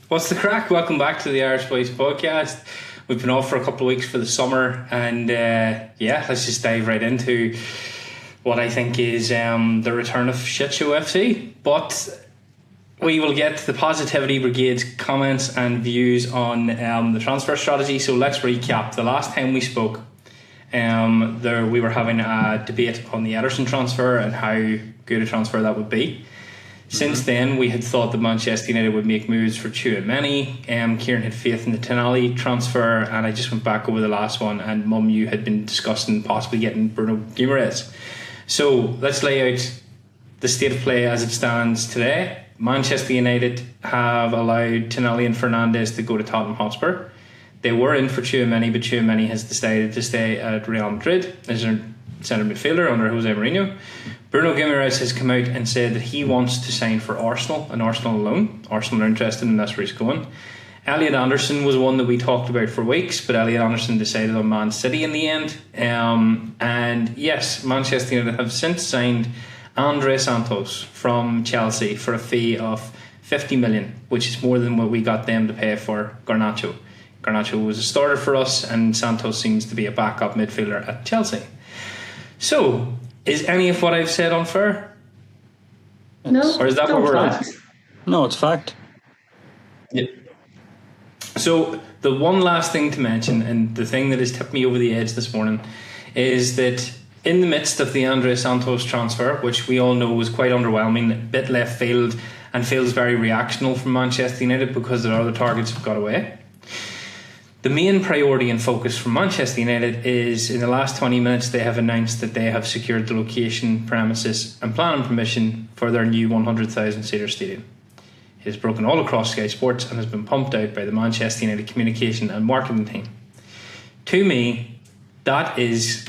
What's the crack? Welcome back to the Irish Boys podcast. We've been off for a couple of weeks for the summer, and let's just dive right into what I think is the return of Shitshow FC. But we will get to the Positivity Brigade's comments and views on the transfer strategy. So let's recap. The last time we spoke, we were having a debate on the Ederson transfer and how good a transfer that would be. Since then, we had thought that Manchester United would make moves for Tchouaméni. Kieran had faith in the Tonali transfer, and I just went back over the last one, and Mum, you had been discussing possibly getting Bruno Guimaraes. So let's lay out the state of play as it stands today. Manchester United have allowed Tonali and Fernandes to go to Tottenham Hotspur. They were in for Tchouaméni, but Tchouaméni has decided to stay at Real Madrid as their centre midfielder under Jose Mourinho. Bruno Guimaraes has come out and said that he wants to sign for Arsenal and Arsenal alone. Arsenal are interested, and that's where he's going. Elliot Anderson was one that we talked about for weeks, but Elliot Anderson decided on Man City in the end. And yes, Manchester United have since signed Andre Santos from Chelsea for a fee of 50 million, which is more than what we got them to pay for Garnacho. Garnacho was a starter for us, and Santos seems to be a backup midfielder at Chelsea. So, is any of what I've said unfair? No. Or is that what we're on? No, it's fact. Yeah. So, the one last thing to mention, and the thing that has tipped me over the edge this morning, is that in the midst of the Andre Santos transfer, which we all know was quite underwhelming, a bit left field, and feels very reactional from Manchester United because their other targets have got away, the main priority and focus from Manchester United is, in the last 20 minutes, they have announced that they have secured the location, premises and planning permission for their new 100,000-seater stadium. It is broken all across Sky Sports and has been pumped out by the Manchester United communication and marketing team. To me, that is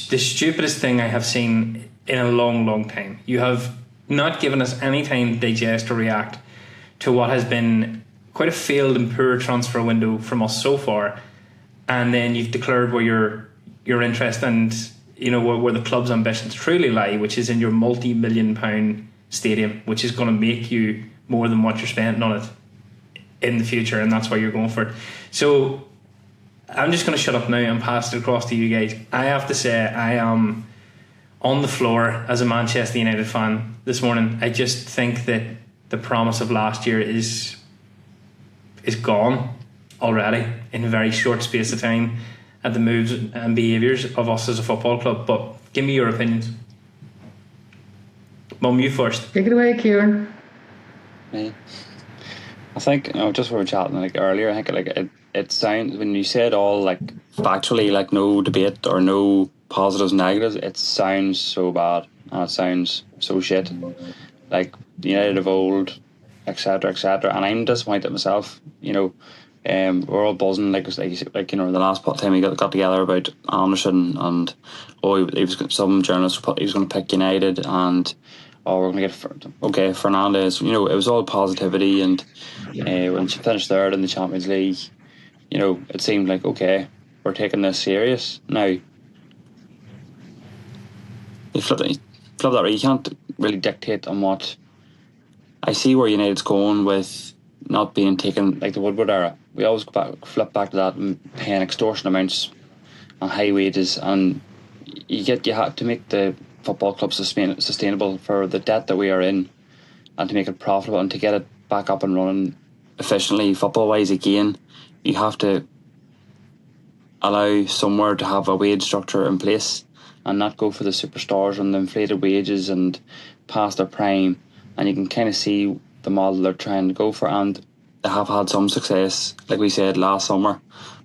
the stupidest thing I have seen in a long, long time. You have not given us any time to digest or react to what has been quite a failed and poor transfer window from us so far, and then you've declared where your interest and where the club's ambitions truly lie, which is in your multi-million-pound stadium, which is going to make you more than what you're spending on it in the future, and that's why you're going for it. So I'm just going to shut up now and pass it across to you guys. I have to say I am on the floor as a Manchester United fan this morning. I just think that the promise of last year is gone already in a very short space of time at the moves and behaviours of us as a football club. But give me your opinions. Mum, you first. Take it away, Kieran. Me. I think just what we were chatting earlier, I think it sounds, when you say it all factually, no debate or no positives, negatives, it sounds so bad and it sounds so shit. Like the United of old, etc., etc. And I'm disappointed myself. We're all buzzing the last time we got together about Anderson, and some journalists he was going to pick United, and we're going to get Fernandes. It was all positivity, and when she finished third in the Champions League, it seemed like, okay, we're taking this serious now. You flip that. You can't really dictate on what. I see where United's going with not being taken like the Woodward era. We always flip back to that and paying extortion amounts and high wages, and you have to make the football club sustainable for the debt that we are in, and to make it profitable and to get it back up and running efficiently football wise again. You have to allow somewhere to have a wage structure in place and not go for the superstars and the inflated wages and past their prime. And you can kind of see the model they're trying to go for, and they have had some success. Like we said last summer,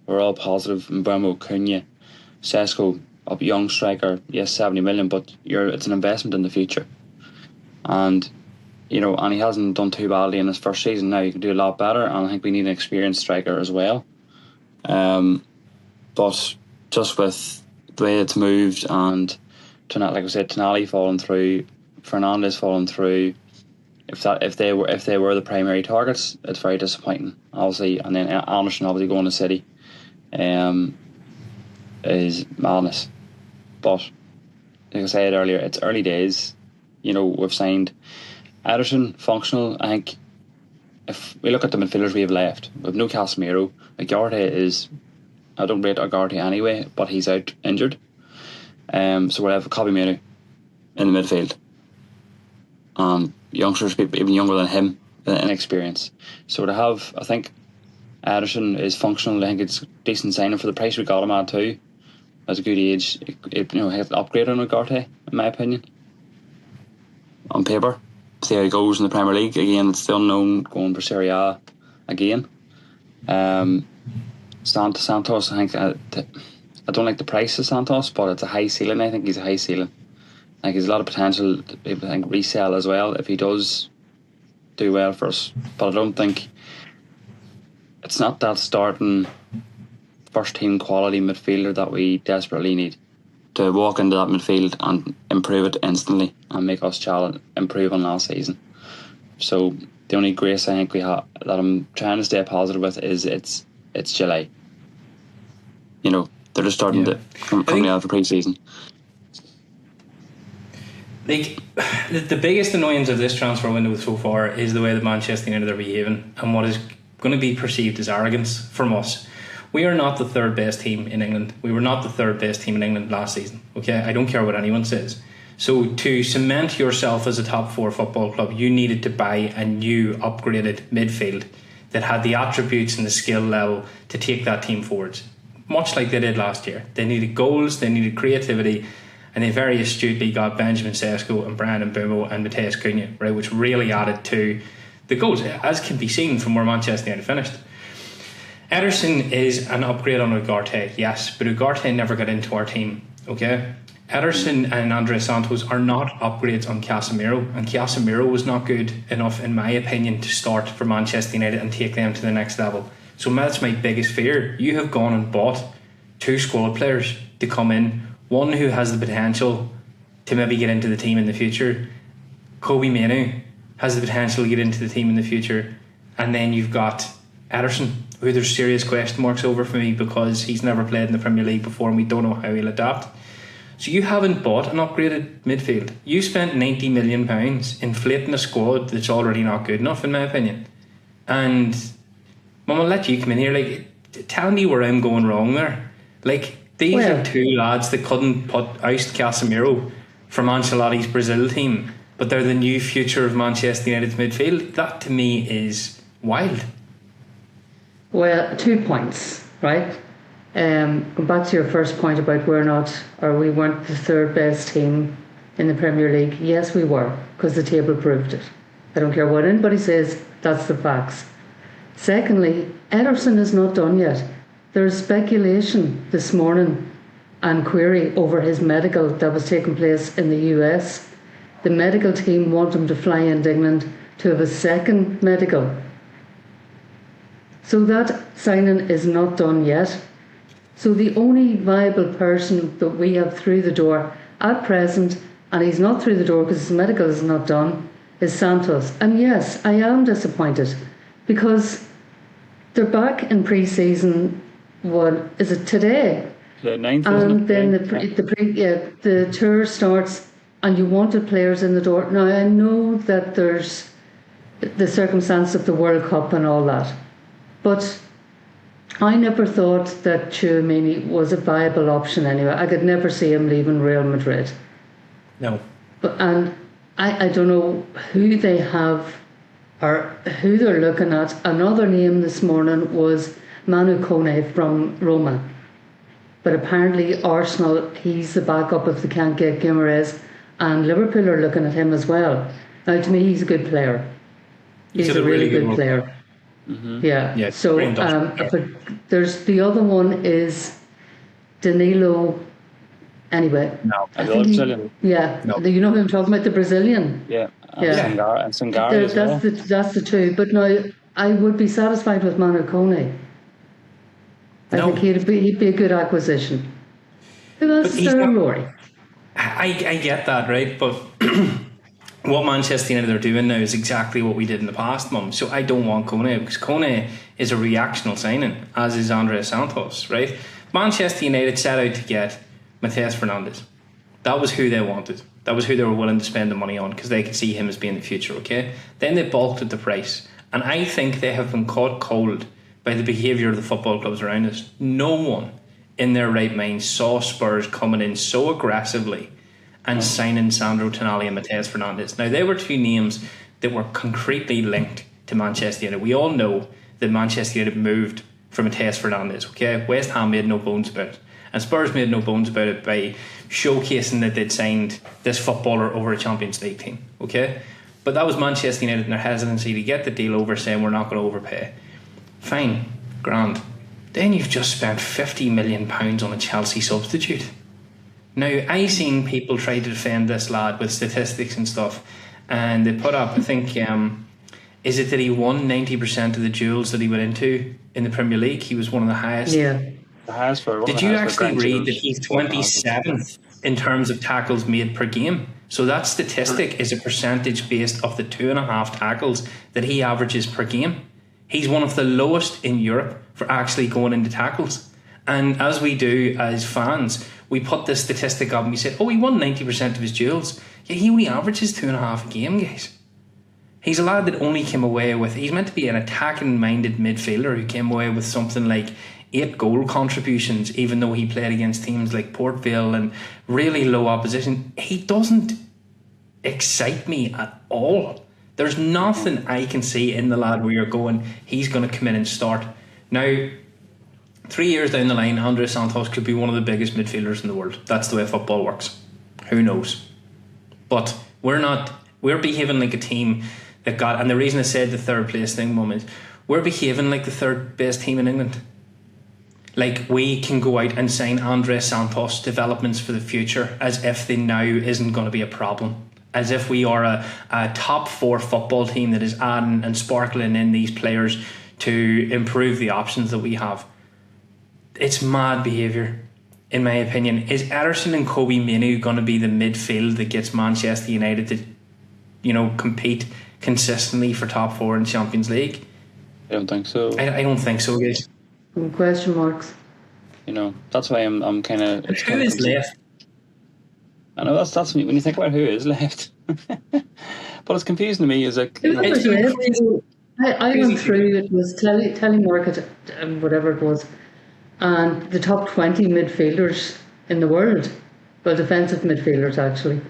we're all positive. Mbeumo, Cunha, Sesko, a young striker, yes, 70 million, but it's an investment in the future. And and he hasn't done too badly in his first season. Now he can do a lot better, and I think we need an experienced striker as well. But just with the way it's moved, and like I said, Tonali falling through, Fernandes falling through. If they were the primary targets, it's very disappointing, obviously. And then Anderson obviously going to City is madness. But like I said earlier, it's early days. We've signed Ederson, functional. I think if we look at the midfielders we have left, we have no Casemiro. Ugarte is, I don't rate Ugarte anyway, but he's out injured. So we'll have Kobbie Mainoo in the midfield. Youngsters, even younger than him, in experience. So to have, I think Ederson is functional. I think it's a decent signing for the price we got him at too. As a good age, he has to upgrade on Ugarte, in my opinion. On paper, see how he goes in the Premier League. Again, it's still unknown going for Serie A again. Santos, I think I don't like the price of Santos, but it's a high ceiling. I think he's a high ceiling. I think he's a lot of potential. I think resell as well if he does do well for us. But I don't think it's not that starting first team quality midfielder that we desperately need to walk into that midfield and improve it instantly and make us improve on last season. So the only grace I think we have that I'm trying to stay positive with is it's July. They're just starting to coming out for pre-season. Like, the biggest annoyance of this transfer window so far is the way that Manchester United are behaving and what is going to be perceived as arrogance from us. We are not the third best team in England. We were not the third best team in England last season. Okay, I don't care what anyone says. So to cement yourself as a top 4 football club, you needed to buy a new upgraded midfield that had the attributes and the skill level to take that team forwards, much like they did last year. They needed goals, they needed creativity, and they very astutely got Benjamin Sesko and Brandon Mbeumo and Mateus Cunha, right, which really added to the goals, as can be seen from where Manchester United finished. Ederson is an upgrade on Ugarte, yes, but Ugarte never got into our team, okay? Ederson and Andre Santos are not upgrades on Casemiro, and Casemiro was not good enough, in my opinion, to start for Manchester United and take them to the next level. So that's my biggest fear. You have gone and bought 2 squad players to come in, one who has the potential to maybe get into the team in the future. Kobbie Mainoo has the potential to get into the team in the future, and then you've got Ederson, who there's serious question marks over for me because he's never played in the Premier League before and we don't know how he'll adapt. So you haven't bought an upgraded midfield. You spent £90 million inflating a squad that's already not good enough, in my opinion. And Mum, I'll let you come in here. Like, tell me where I'm going wrong there. Like, these are 2 lads that couldn't oust Casemiro from Ancelotti's Brazil team, but they're the new future of Manchester United's midfield. That to me is wild. Well, 2 points, right? Going back to your first point about we weren't the third best team in the Premier League. Yes, we were, because the table proved it. I don't care what anybody says, that's the facts. Secondly, Ederson is not done yet. There's speculation this morning and query over his medical that was taking place in the US. The medical team want him to fly into England to have a second medical. So that signing is not done yet. So the only viable person that we have through the door at present, and he's not through the door because his medical is not done, is Santos. And yes, I am disappointed because they're back in pre-season. What is it today? The 9th, and then the tour starts, and you wanted players in the door. Now I know that there's the circumstance of the World Cup and all that, but I never thought that Tchouaméni was a viable option anyway. I could never see him leaving Real Madrid. No. And I don't know who they have or who they're looking at. Another name this morning was Manu Kone from Roma. But apparently Arsenal, he's the backup if they can't get Guimaraes, and Liverpool are looking at him as well. Now to me he's a good player. He's a really good player. Mm-hmm. Yeah. So there's the other one is Danilo. Anyway, no, the Brazilian. Yeah, no. You know who I'm talking about, the Brazilian. Yeah, and Sangare as well. That's the 2. But now I would be satisfied with Manu Kone. I think he'd be a good acquisition. Who else is there, Rory? I get that, right? But what Manchester United are doing now is exactly what we did in the past, Mum. So I don't want Kone, because Kone is a reactional signing, as is Andre Santos, right? Manchester United set out to get Matheus Fernandes. That was who they wanted. That was who they were willing to spend the money on, because they could see him as being the future, okay? Then they balked at the price. And I think they have been caught cold by the behaviour of the football clubs around us. No one in their right mind saw Spurs coming in so aggressively and signing Sandro Tonali and Mateus Fernandes. Now, they were two names that were concretely linked to Manchester United. We all know that Manchester United moved for Mateus Fernandes, okay? West Ham made no bones about it. And Spurs made no bones about it by showcasing that they'd signed this footballer over a Champions League team, okay? But that was Manchester United and their hesitancy to get the deal over, saying we're not going to overpay. Fine, grand. Then you've just spent £50 million on a Chelsea substitute. Now, I seen people try to defend this lad with statistics and stuff, and they put up, I think, is it that he won 90% of the duels that he went into in the Premier League? He was one of the highest. Yeah. Did you actually read that he's 27th in terms of tackles made per game? So that statistic is a percentage based off the 2.5 tackles that he averages per game. He's one of the lowest in Europe for actually going into tackles. And as we do as fans, we put this statistic up and we said, oh, he won 90% of his duels. Yeah, he only averages 2.5 a game, guys. He's a lad that only came away with, he's meant to be an attacking minded midfielder who came away with something like 8 goal contributions, even though he played against teams like Port Vale and really low opposition. He doesn't excite me at all. There's nothing I can see in the lad where you're going, he's going to come in and start. Now, 3 years down the line, Andre Santos could be one of the biggest midfielders in the world. That's the way football works. Who knows? But we're behaving like a team that got, and the reason I said the third place thing, Mum, is we're behaving like the third best team in England. Like, we can go out and sign Andre Santos developments for the future as if they now isn't going to be a problem. As if we are a top 4 football team that is adding and sparkling in these players to improve the options that we have. It's mad behaviour, in my opinion. Is Ederson and Kobe Mainoo going to be the midfield that gets Manchester United to, compete consistently for top 4 in Champions League? I don't think so. I don't think so, guys. Question marks. That's why I'm kind of. Who is left? I know that's when you think about who is left. But it's confusing to me. Is like Who was left? I went through, it was telemarket and whatever it was, and the top 20 midfielders in the world, well, defensive midfielders actually,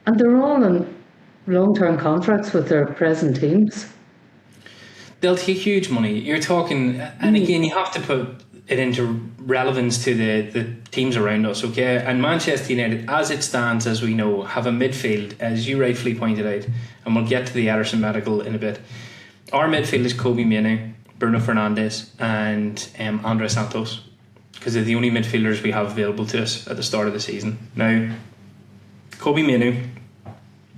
and they're all on long-term contracts with their present teams. They'll take huge money. You're talking, and again, you have to put it into relevance to the teams around us, okay? And Manchester United, as it stands, as we know, have a midfield, as you rightfully pointed out, and we'll get to the Ederson medical in a bit. Our midfield is Kobe Mainoo, Bruno Fernandes, and Andre Santos, because they're the only midfielders we have available to us at the start of the season. Now, Kobe Mainoo,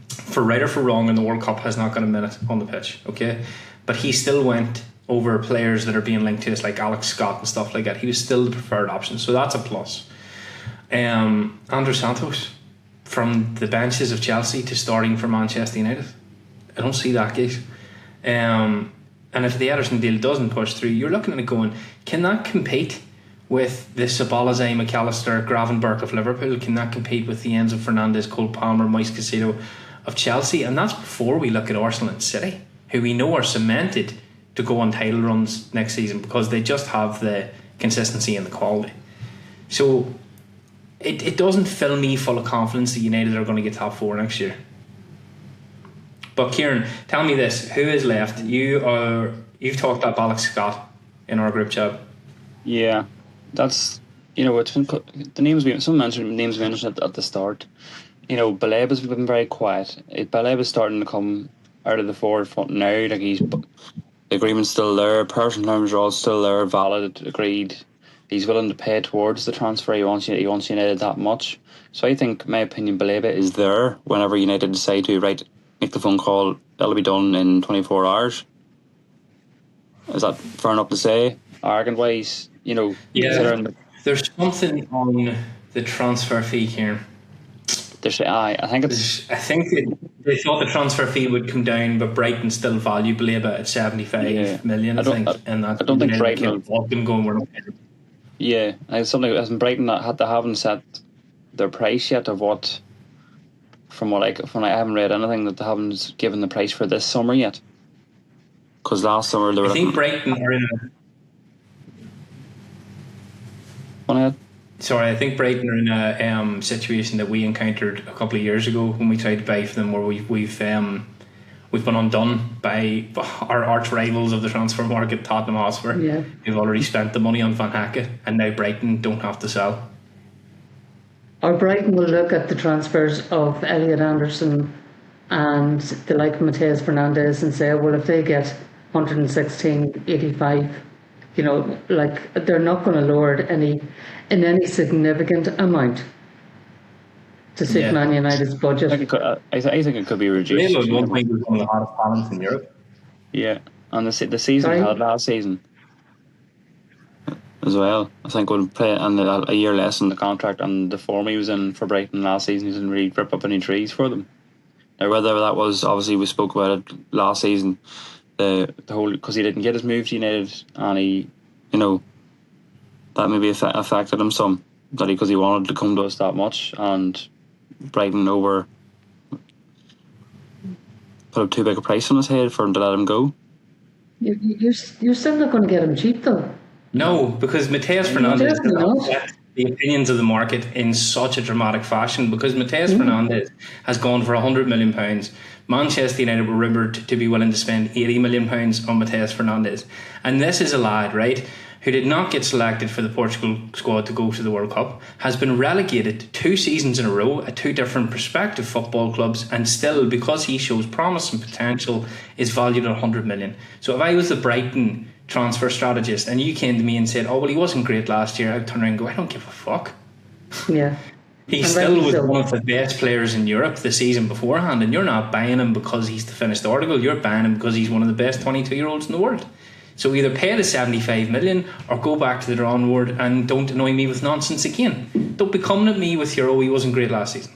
for right or for wrong in the World Cup, has not got a minute on the pitch, okay? But he still went over players that are being linked to us, like Alex Scott and stuff like that. He was still the preferred option, so that's a plus. Andre Santos, from the benches of Chelsea to starting for Manchester United, I don't see that case. And if the Ederson deal doesn't push through, you're looking at it going, can that compete with the Sabalazai, McAllister, Gravenberch of Liverpool? Can that compete with the Enzo Fernandez, Cole Palmer, Moise Caicedo of Chelsea? And that's before we look at Arsenal and City, who we know are cemented to go on title runs next season because they just have the consistency and the quality. So it doesn't fill me full of confidence that United are going to get top 4 next year. But Kieran, tell me this: who is left? You've talked up Alex Scott in our group chat. Yeah, that's it's been the names mentioned at the start. Baleba's been very quiet. Baleba's starting to come out of the forward front now. Like, the agreement's still there, personal terms are all still there, valid, agreed. He's willing to pay towards the transfer. He wants United that much. So I think, in my opinion, Baleba is there whenever United decide to make the phone call. That'll be done in 24 hours. Is that fair enough to say? Arrogant wise, Yeah. There's something on the transfer fee here. I think that they thought the transfer fee would come down, but Brighton still value Baleba at 75 million. I don't think Brighton going. We're not. Yeah, it's something as in Brighton haven't set their price yet of what. From what I haven't read anything that they haven't given the price for this summer yet. Because last summer they were. I think Brighton are in I think Brighton are in a situation that we encountered a couple of years ago when we tried to buy for them, where we've been undone by our arch rivals of the transfer market, Tottenham Hotspur. Yeah. They've already spent the money on Van Hecke, and now Brighton don't have to sell. Or Brighton will look at the transfers of Elliot Anderson and the like of Mateus Fernandes and say, well, if they get 116.85, you know, like they're not going to lower it in any significant amount to suit Man United's budget. I think it could be reduced. Maybe one thing was one of the hottest talents in Europe. Yeah, and the season we had last season as well, I think would play and a year less in the contract, and the form he was in for Brighton last season, he didn't really rip up any trees for them. Now whether that was, obviously we spoke about it last season, the whole, because he didn't get his move to United, and he, you know, that maybe affected him some, that because he wanted to come to us that much, and Brighton put up too big a price on his head for him to let him go. You're still not going to get him cheap though. No, because Mateus Fernandes set the opinions of the market in such a dramatic fashion, because Mateus Fernandes has gone for £100 million. Manchester United were rumoured to be willing to spend £80 million on Mateus Fernandes. And this is a lad, right, who did not get selected for the Portugal squad to go to the World Cup, has been relegated 2 seasons in a row at 2 different prospective football clubs, and still, because he shows promise and potential, is valued at £100 million. So if I was the Brighton transfer strategist and you came to me and said, oh well, he wasn't great last year, I'd turn around and go, I don't give a fuck. Yeah. He still was one of the best players in Europe the season beforehand, and you're not buying him because he's the finished article, you're buying him because he's one of the best 22-year-olds in the world. So either pay the 75 million or go back to the drawing board and don't annoy me with nonsense again. Don't be coming at me with your, oh, he wasn't great last season.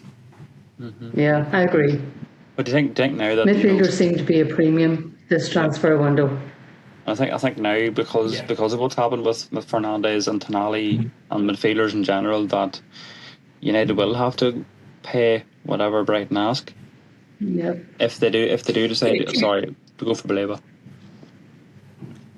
Yeah, I agree. But do you think now that midfielders seem to be a premium this transfer window? I think now because of what's happened with Fernandes and Tonali and midfielders in general, that United will have to pay whatever Brighton ask. Yeah. If they do decide, to go for Baleba.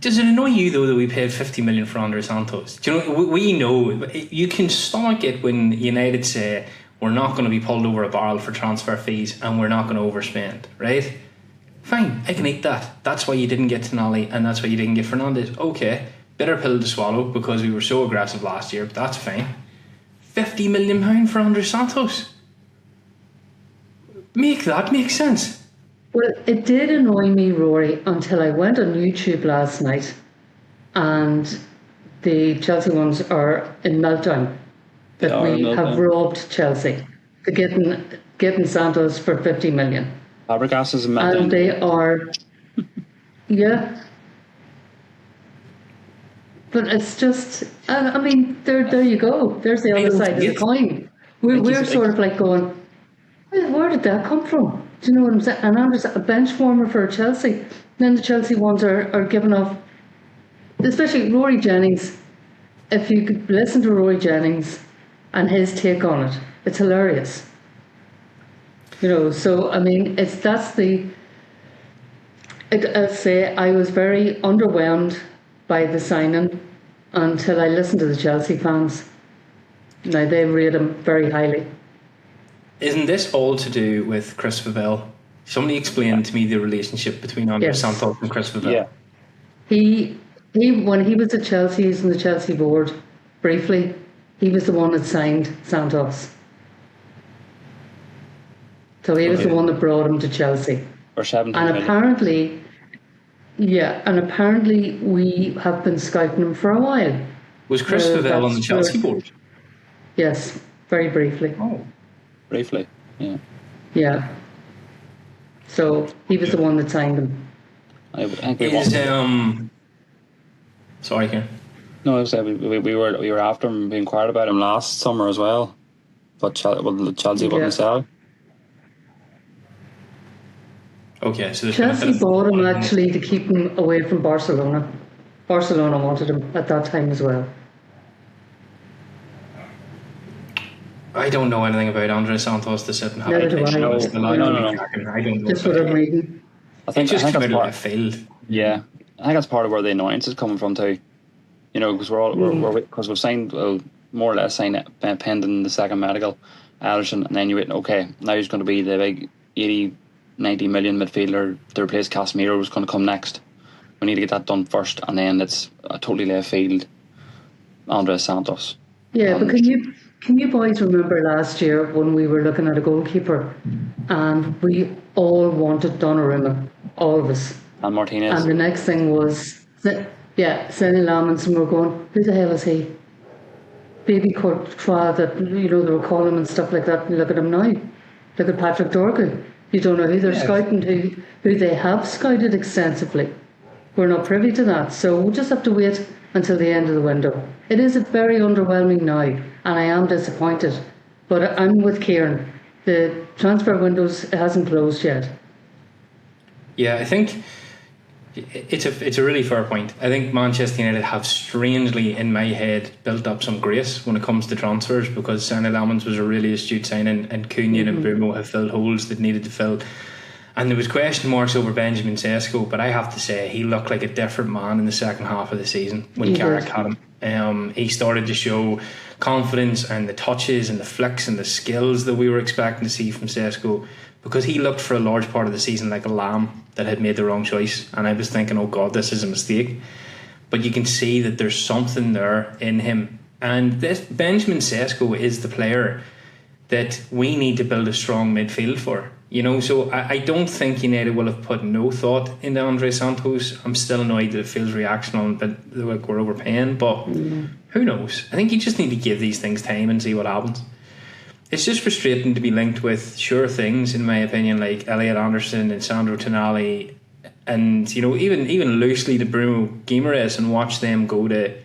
Does it annoy you though that we paid 50 million for Andre Santos? Do you know, we know you can stomach it when United say we're not going to be pulled over a barrel for transfer fees and we're not going to overspend, right? Fine, I can eat that. That's why you didn't get Tonali and that's why you didn't get Fernandes. Okay, bitter pill to swallow because we were so aggressive last year, but that's fine. £50 million for Andre Santos. Make that make sense. Well, it did annoy me, Rory, until I went on YouTube last night and the Chelsea ones are in meltdown. That we have robbed Chelsea for getting Santos for 50 million. Fabregas is in meltdown. And they are, yeah. But it's just, I mean, there you go. There's the other side of the coin. We're sort of like going, where did that come from? Do you know what I'm saying? And I'm just a bench warmer for Chelsea. Then the Chelsea ones are giving off, especially Rory Jennings. If you could listen to Rory Jennings and his take on it, it's hilarious. You know, so I mean, I'd say I was very underwhelmed by the signing until I listened to the Chelsea fans. Now they rate him very highly. Isn't this all to do with Chris Favell? Somebody explained to me the relationship between Andre Santos and Chris Favell. Yeah. He when he was at Chelsea, he was on the Chelsea board briefly. He was the one that signed Santos. So he was the one that brought him to Chelsea. For 17 and million. apparently we have been scouting him for a while. Was Chris Favell on the Chelsea board? Yes, very briefly. Oh. Briefly, yeah. Yeah. So he was the one that signed him. Sorry, Kieran. No, I was saying we were after him, being quiet about him last summer as well, but Chelsea wouldn't sell. Okay, so Chelsea bought him actually to keep him away from Barcelona. Barcelona wanted him at that time as well. I don't know anything about Andre Santos to sit and have Neither do I. No. I don't know. Just what I'm reading. I think just that's come out of part. left field. Yeah, I think that's part of where the annoyance is coming from too. You know, because we've signed, well, more or less signed pending the second medical, Alisson, and then you wait. Okay, now he's going to be the big 80, 90 million midfielder to replace Casemiro, who's going to come next. We need to get that done first, and then it's a totally left field Andre Santos. Yeah, but can you boys remember last year when we were looking at a goalkeeper and we all wanted Donnarumma, all of us. And Martinez. And the next thing was, Senny Lamans, and we're going, who the hell is he? Baby Courtois that, they were calling him and stuff like that. And look at him now. Look at Patrick Dorgan. You don't know who they're scouting, who they have scouted extensively. We're not privy to that. So we'll just have to wait until the end of the window. It is very underwhelming now, and I am disappointed. But I'm with Kieran. The transfer windows hasn't closed yet. Yeah, I think it's a really fair point. I think Manchester United have strangely, in my head, built up some grace when it comes to transfers, because Sanny Lamans was a really astute signing, and Cunha and Mbeumo have filled holes that needed to fill. And there was question marks over Benjamin Sesko, but I have to say he looked like a different man in the second half of the season when Carrick had him. He started to show confidence and the touches and the flicks and the skills that we were expecting to see from Sesko, because he looked for a large part of the season like a lamb that had made the wrong choice. And I was thinking, oh God, this is a mistake. But you can see that there's something there in him. And this Benjamin Sesko is the player that we need to build a strong midfield for. So I don't think United will have put no thought into Andre Santos. I'm still annoyed that it feels reactional, but like we're overpaying. But who knows? I think you just need to give these things time and see what happens. It's just frustrating to be linked with sure things, in my opinion, like Elliot Anderson and Sandro Tonali, and even loosely to Bruno Guimaraes, and watch them go to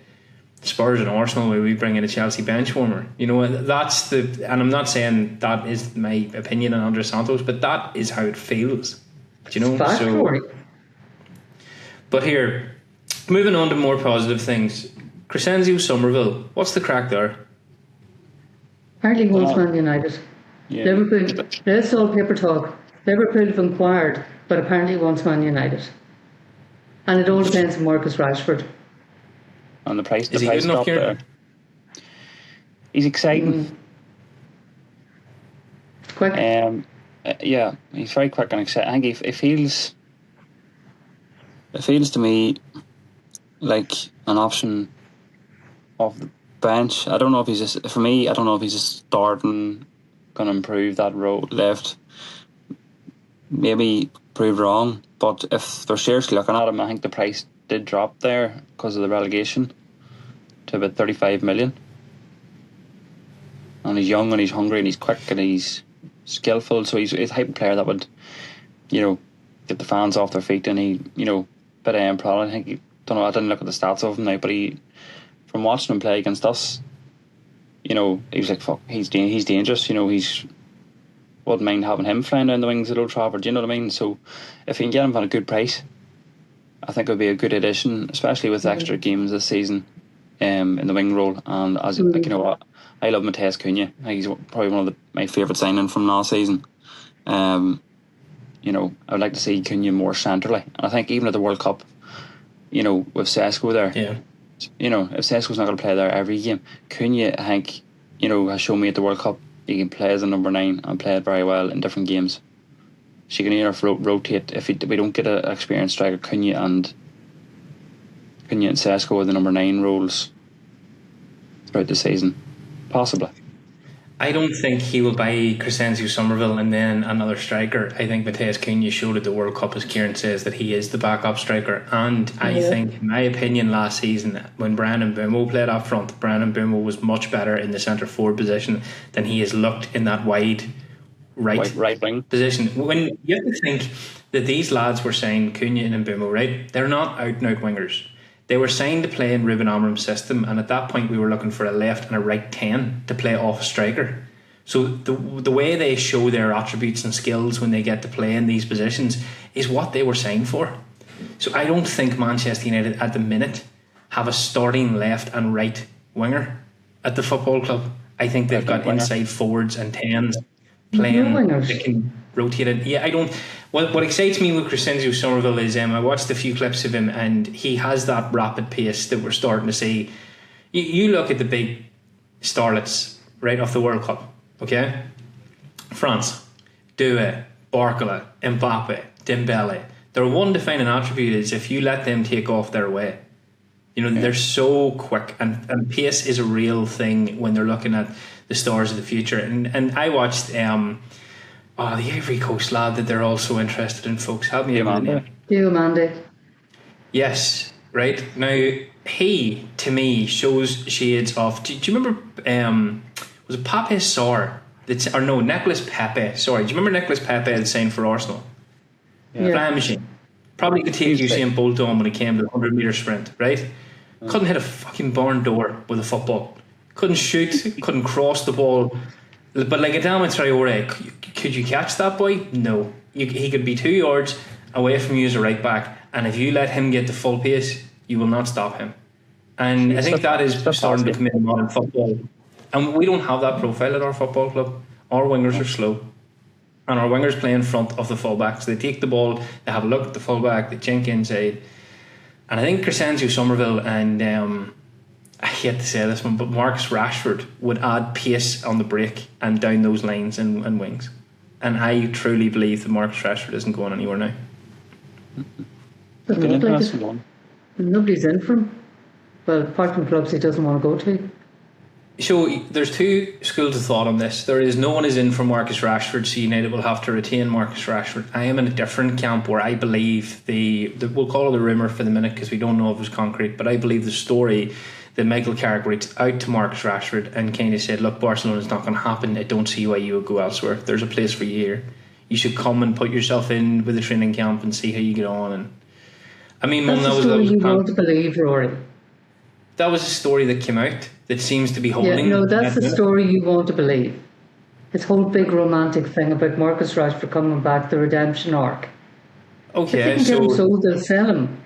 Spurs and Arsenal where we bring in a Chelsea bench warmer. That's and I'm not saying that is my opinion on Andre Santos, but that is how it feels. But here, moving on to more positive things. Crescencio Somerville, what's the crack there? Apparently wants Man United. Yeah. Liverpool, that's all paper talk. Liverpool have inquired, but apparently wants Man United. And it all depends on Marcus Rashford. On the price, is he good enough here? He's exciting. Quick. Yeah, he's very quick and exciting. I think it feels to me like an option off the bench. I don't know if he's just, for me, I don't know if he's just starting, going to improve that row left. Maybe prove wrong, but if they're seriously looking at him, I think the price did drop there because of the relegation to about 35 million. And he's young and he's hungry and he's quick and he's skillful, so he's the type of player that would, get the fans off their feet, and he, bit of improv. I think I didn't look at the stats of him now, but from watching him play against us, he was like, fuck, he's dangerous. He's wouldn't mind having him flying down the wings at Old Trafford. You know what I mean? So if you can get him for a good price, I think it would be a good addition, especially with extra games this season in the wing role. And as you know what, I love Matheus Cunha. I think he's probably one of my favourite signings from last season. I would like to see Cunha more centrally, and I think even at the World Cup, with Sesko there, if Sesko's not going to play there every game, Cunha, I think, has shown me at the World Cup he can play as a number 9 and play it very well in different games. She can either rotate if we don't get an experienced striker. Cunha and Sesko are the number 9 roles throughout the season, possibly. I don't think he will buy Crescencio Somerville and then another striker. I think Matheus Cunha showed at the World Cup, as Kieran says, that he is the backup striker. And I think, in my opinion, last season when Bryan Mbeumo played up front, Bryan Mbeumo was much better in the centre forward position than he has looked in that wide right wing position. When you have to think that these lads were signed, Cunha and Mbeumo, right? They're not out and out wingers. They were signed to play in Ruben Amorim's system, and at that point we were looking for a left and a right 10 to play off a striker. So the way they show their attributes and skills when they get to play in these positions is what they were signed for. So I don't think Manchester United at the minute have a starting left and right winger at the football club. I think they've got inside forwards and 10s playing. rotated. Yeah, I don't. What excites me with Crescencio Somerville is I watched a few clips of him, and he has that rapid pace that we're starting to see. You look at the big starlets right off the World Cup, okay? France, Doué, Barcola, Mbappe, Dembele. Their one defining attribute is if you let them take off their way. They're so quick, and pace is a real thing when they're looking at the stars of the future. And I watched the Ivory Coast lad that they're also interested in, folks. Help me out with the name. Diomande. Yes, right. Now, he, to me, shows shades of... Do you remember... was it Pape Sarr? Nicolas Pepe. Sorry, do you remember Nicolas Pepe had signed for Arsenal? Yeah. Flying machine. Probably could take Usain Bolt on when he came to the 100-metre sprint, right? Couldn't hit a fucking barn door with a football. Couldn't shoot, couldn't cross the ball. But like Adama Traore, could you catch that boy? No. He could be 2 yards away from you as a right back, and if you let him get the full pace, you will not stop him. And I think that is starting to come in modern football. And we don't have that profile at our football club. Our wingers are slow. And our wingers play in front of the fullbacks. They take the ball, they have a look at the fullback, they chink inside. And I think Crescencio Somerville and I hate to say this one, but Marcus Rashford would add pace on the break and down those lines and wings. And I truly believe that Marcus Rashford isn't going anywhere now. Doesn't look like it. Nobody's in for him. Well, apart from clubs he doesn't want to go to. So there's two schools of thought on this. There is no one is in for Marcus Rashford, so United will have to retain Marcus Rashford. I am in a different camp where I believe we'll call it a rumour for the minute because we don't know if it was concrete, but I believe the story that Michael Carrick reached out to Marcus Rashford and kind of said, look, Barcelona's not going to happen. I don't see why you would go elsewhere. There's a place for you here. You should come and put yourself in with the training camp and see how you get on. And I mean, that's the story you want to believe, Rory. That was a story that came out that seems to be holding. Yeah, no, that's the story you want to believe. This whole big romantic thing about Marcus Rashford coming back, the redemption arc. Okay, if they can get him sold, they'll sell him.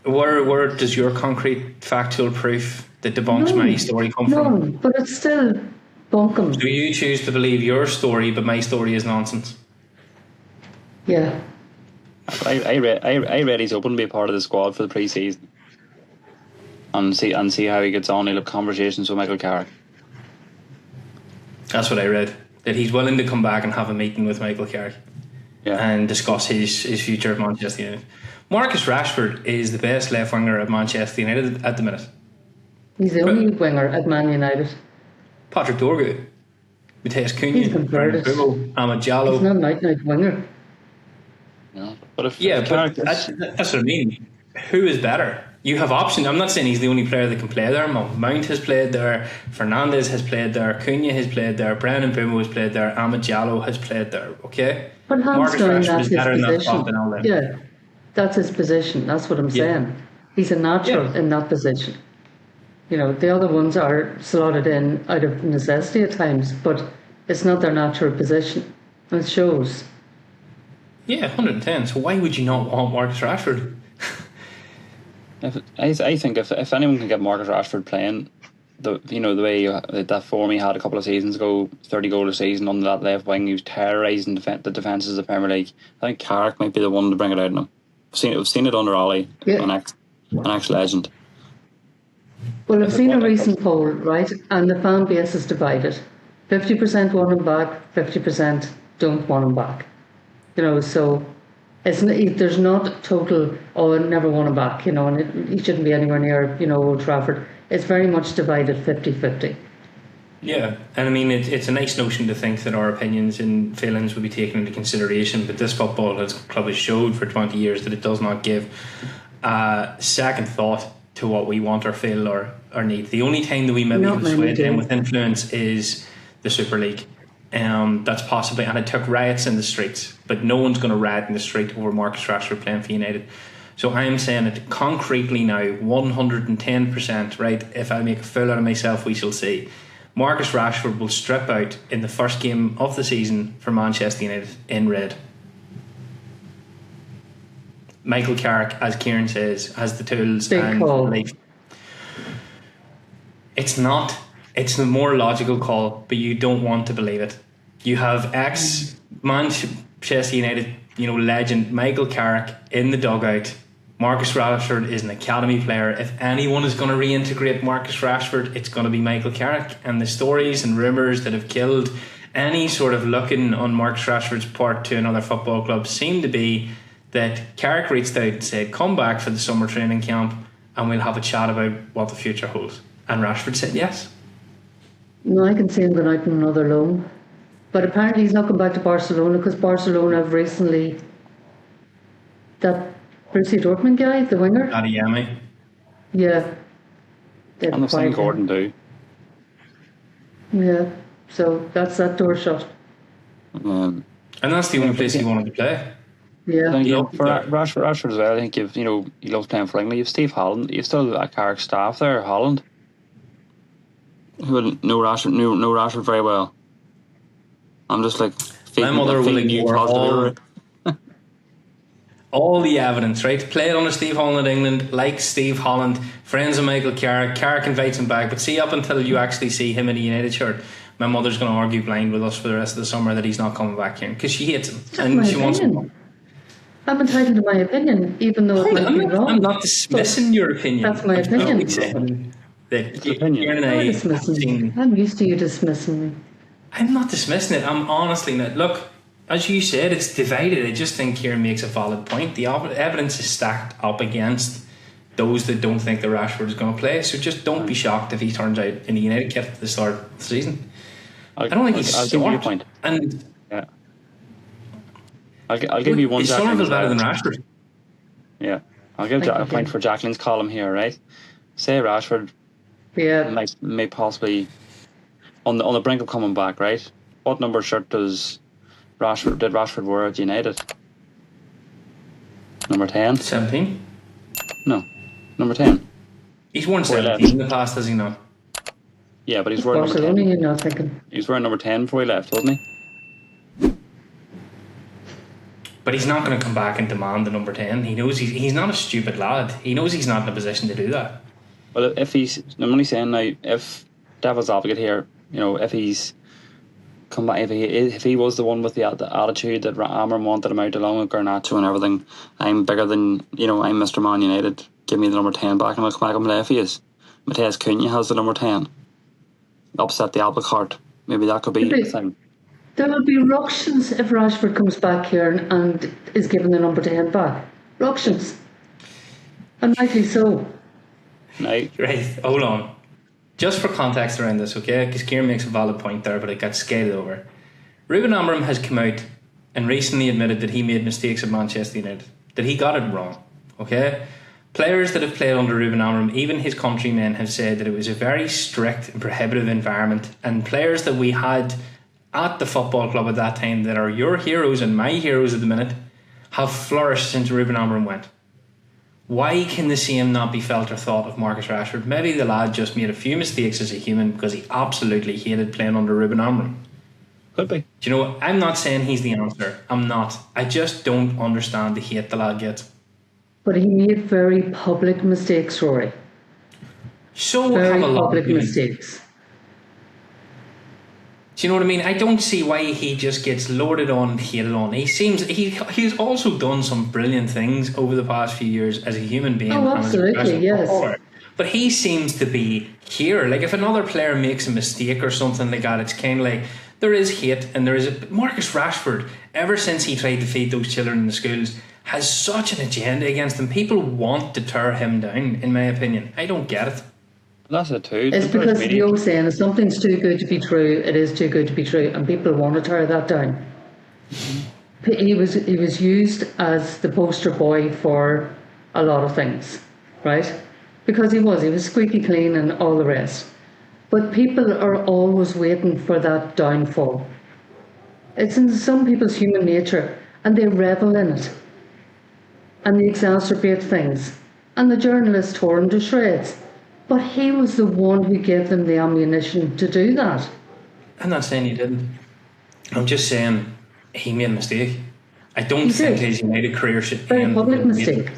Where does your concrete factual proof that debunks my story come from? None, but it's still bunkum. So you choose to believe your story, but my story is nonsense. Yeah. I read he's open to be a part of the squad for the pre-season. And see how he gets on. He'll have conversations with Michael Carrick. That's what I read. That he's willing to come back and have a meeting with Michael Carrick, and discuss his future at Manchester United. Marcus Rashford is the best left winger at Manchester United at the minute. He's the only winger at Man United. Patrick Dorgu, Matthias Cunha, he's converted. Amad Diallo. He's not an out winger. No, but if that's what I mean. Who is better? You have options. I'm not saying he's the only player that can play there. Mount has played there. Fernandes has played there. Cunha has played there. Brandon Mbeumo has played there. Amad Diallo has played there. Okay, but Marcus Rashford is better in that spot than all them. Yeah, that's his position. That's what I'm saying. He's a natural in that position. The other ones are slotted in out of necessity at times, but it's not their natural position. And it shows. Yeah, 110. So why would you not want Marcus Rashford? I think if anyone can get Marcus Rashford playing, the way that form he had a couple of seasons ago, 30 goal a season under that left wing, he was terrorising the defences of the Premier League. I think Carrick might be the one to bring it out in him. We've seen it under Ollie, an ex-legend. Well, I've seen a recent poll, right, and the fan base is divided. 50% want him back, 50% don't want him back. So there's not total, I never want him back, and he shouldn't be anywhere near, Old Trafford. It's very much divided 50-50. Yeah, and I mean, it's a nice notion to think that our opinions and feelings will be taken into consideration, but this football club has showed for 20 years that it does not give a second thought to what we want or feel or need. The only time that we maybe have swayed in with influence is the Super League. That's possibly, and it took riots in the streets, but no one's going to riot in the street over Marcus Rashford playing for United. So I am saying it concretely now, 110%, right? If I make a fool out of myself, we shall see. Marcus Rashford will strip out in the first game of the season for Manchester United in red. Michael Carrick, as Kieran says, has the tools and belief. It's not. It's the more logical call, but you don't want to believe it. You have ex-Manchester United, legend Michael Carrick in the dugout. Marcus Rashford is an academy player. If anyone is going to reintegrate Marcus Rashford, it's going to be Michael Carrick. And the stories and rumours that have killed any sort of looking on Marcus Rashford's part to another football club seem to be that Carrick reached out and said, come back for the summer training camp and we'll have a chat about what the future holds. And Rashford said yes. No, I can see him going out on another loan. But apparently he's not going back to Barcelona because Barcelona have recently... That Borussia Dortmund guy, the winger? Adeyemi. Yeah. And they've seen Gordon do. Yeah. So that's that door shut. And that's the only place he wanted to play. Yeah. For Rashford as well, I think he loves playing for England. You have Steve Holland. You've still a Carrick staff there, Holland, who will know Rashford very well. I'm just like, my mother will ignore all the evidence, right? Played under Steve Holland at England, likes Steve Holland, friends of Michael Carrick. Carrick invites him back, but see, up until you actually see him in a United shirt, my mother's going to argue blind with us for the rest of the summer that he's not coming back here because she hates him and she wants him. I'm entitled to my opinion, even though it might be wrong. I'm not dismissing your opinion. That's my opinion. I'm used to you dismissing me. I'm not dismissing it. I'm honestly not. Look, as you said, it's divided. I just think Kieran makes a valid point. The evidence is stacked up against those that don't think that Rashford is going to play. So just don't be shocked if he turns out in the United kit at the start of the season. I don't think he's. I'll give you a point. And yeah, I'll give you one. Is Somerville better than Rashford? Yeah, I'll give a point for Jacqueline's column here. Right, say Rashford. Yeah. May possibly on the brink of coming back. Right, what number shirt did Rashford wear at United? Number 10? 17? No, number 10. He's worn 17 in the past, has he not? Yeah, but he's wearing number 10. You're not thinking. He was wearing number 10 before he left, wasn't he? But he's not going to come back and demand the number 10. He knows he's not a stupid lad. He knows he's not in a position to do that. Well, I'm only saying now, if Devil's advocate here, if he's come back, if he was the one with the attitude that Amram wanted him out along with Garnacho and everything, I'm bigger than, I'm Mr. Man United, give me the number 10 back and I'll come back and play if he is. Matthias Cunha has the number 10. Upset the apple cart. Maybe that could be the thing. There will be ructions if Rashford comes back here and is given the number 10 back. Ructions. And rightly so. Right, hold on. Just for context around this, okay? Because Kieran makes a valid point there, but it got skated over. Ruben Amorim has come out and recently admitted that he made mistakes at Manchester United, that he got it wrong, okay? Players that have played under Ruben Amorim, even his countrymen, have said that it was a very strict and prohibitive environment, and players that we had at the football club at that time that are your heroes and my heroes at the minute have flourished since Ruben Amorim went. Why can the same not be felt or thought of Marcus Rashford? Maybe the lad just made a few mistakes as a human because he absolutely hated playing under Ruben Amorim. Could be. Do you know what? I'm not saying he's the answer. I'm not. I just don't understand the hate the lad gets. But he made very public mistakes, Rory. So very have a lot public of mistakes. Do you know what I mean? I don't see why he just gets loaded on and hated on. He's also done some brilliant things over the past few years as a human being. Oh, absolutely, yes. But he seems to be here. Like if another player makes a mistake or something like that, it's kind of like there is hate and there is Marcus Rashford, ever since he tried to feed those children in the schools, has such an agenda against him. People want to tear him down, in my opinion. I don't get it. That's it too. It's because the old saying, if something's too good to be true, it is too good to be true, and people want to tear that down. Mm-hmm. He was used as the poster boy for a lot of things, right? Because he was squeaky clean and all the rest. But people are always waiting for that downfall. It's in some people's human nature, and they revel in it. And they exacerbate things. And the journalist tore him to shreds. But he was the one who gave them the ammunition to do that. I'm not saying he didn't. I'm just saying he made a mistake. I don't think his United career should end. Very public mistake.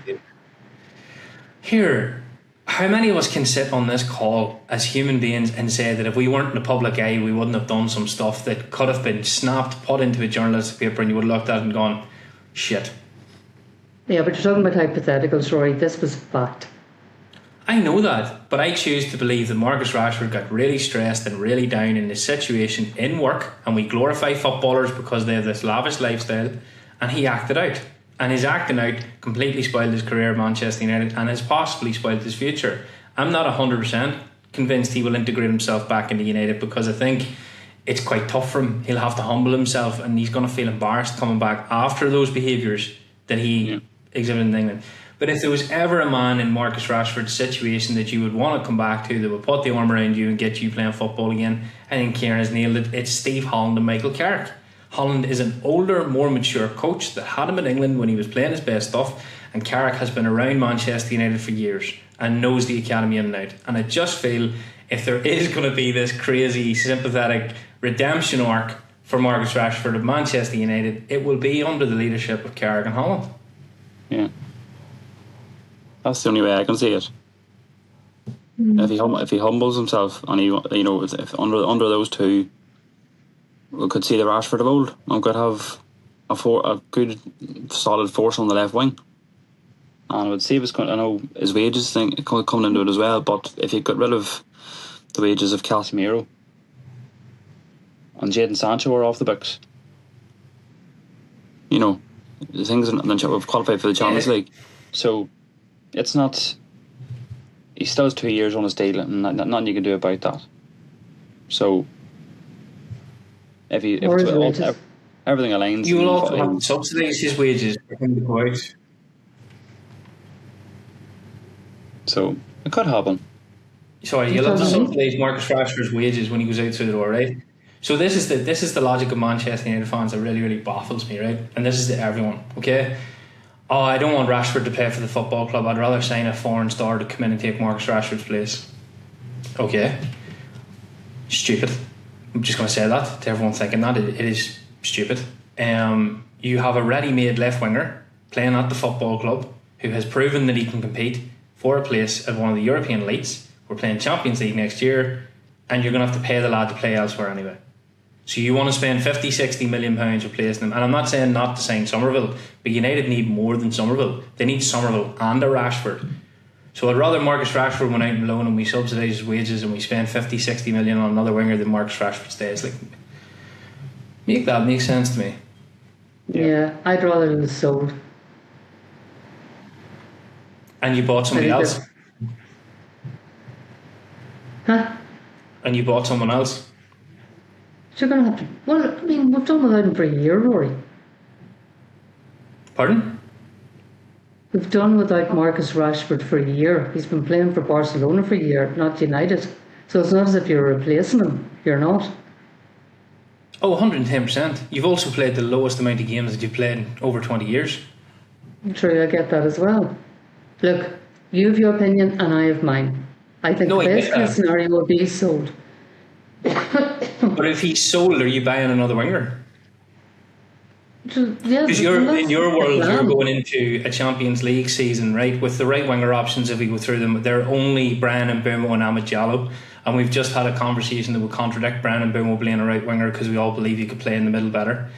Here, how many of us can sit on this call as human beings and say that if we weren't in the public eye, we wouldn't have done some stuff that could have been snapped, put into a journalistic paper, and you would have looked at it and gone, shit. Yeah, but you're talking about hypotheticals, Rory. This was fact. I know that, but I choose to believe that Marcus Rashford got really stressed and really down in his situation in work, and we glorify footballers because they have this lavish lifestyle, and he acted out. And his acting out completely spoiled his career at Manchester United and has possibly spoiled his future. I'm not 100% convinced he will integrate himself back into United, because I think it's quite tough for him. He'll have to humble himself, and he's going to feel embarrassed coming back after those behaviours that he exhibited in England. But if there was ever a man in Marcus Rashford's situation that you would want to come back to, that would put the arm around you and get you playing football again, I think Kieran has nailed it. It's Steve Holland and Michael Carrick. Holland is an older, more mature coach that had him in England when he was playing his best stuff, and Carrick has been around Manchester United for years and knows the academy in and out. And I just feel if there is going to be this crazy, sympathetic redemption arc for Marcus Rashford of Manchester United, it will be under the leadership of Carrick and Holland. Yeah, that's the only way I can see it. If he humbles himself, and if under those two, we could see the Rashford of old, and could have a good solid force on the left wing. And I would see I know his wages thing coming into it as well, but if you got rid of the wages of Casemiro and Jadon Sancho are off the books, the things, and then we've qualified for the Champions League, so it's not. He still has 2 years on his deal, and nothing you can do about that. So if everything aligns, you will also have to subsidise his wages for him to go out. So it could happen. Sorry, you'll have to subsidise Marcus Rashford's wages when he goes out through the door, right? So this is the logic of Manchester United fans that really, really baffles me, right? And this is to everyone, okay? Oh, I don't want Rashford to play for the football club. I'd rather sign a foreign star to come in and take Marcus Rashford's place. Okay. Stupid. I'm just going to say that to everyone thinking that. It is stupid. You have a ready-made left winger playing at the football club who has proven that he can compete for a place at one of the European elites. We're playing Champions League next year, and you're going to have to pay the lad to play elsewhere anyway. So you want to spend 50, 60 million pounds replacing him. And I'm not saying not to sign Somerville, but United need more than Somerville. They need Somerville and a Rashford. So I'd rather Marcus Rashford went out on loan and we subsidise his wages and we spend 50, 60 million on another winger than Marcus Rashford stays. Make that make sense to me. Yeah, I'd rather it was sold. And you bought somebody else? Huh? And you bought someone else? So you're going to have to... Well, I mean, we've done without him for a year, Rory. Pardon? We've done without Marcus Rashford for a year. He's been playing for Barcelona for a year, not United. So it's not as if you're replacing him. You're not. Oh, 110%. You've also played the lowest amount of games that you've played in over 20 years. True, I get that as well. Look, you have your opinion and I have mine. I think the best case scenario will be sold. But if he's sold, are you buying another winger? Yeah, because in your world, you're going into a Champions League season, right? With the right winger options, if we go through them, they're only Brian Mbeumo and Amad Diallo. And we've just had a conversation that would contradict Brian Mbeumo playing a right winger because we all believe he could play in the middle better.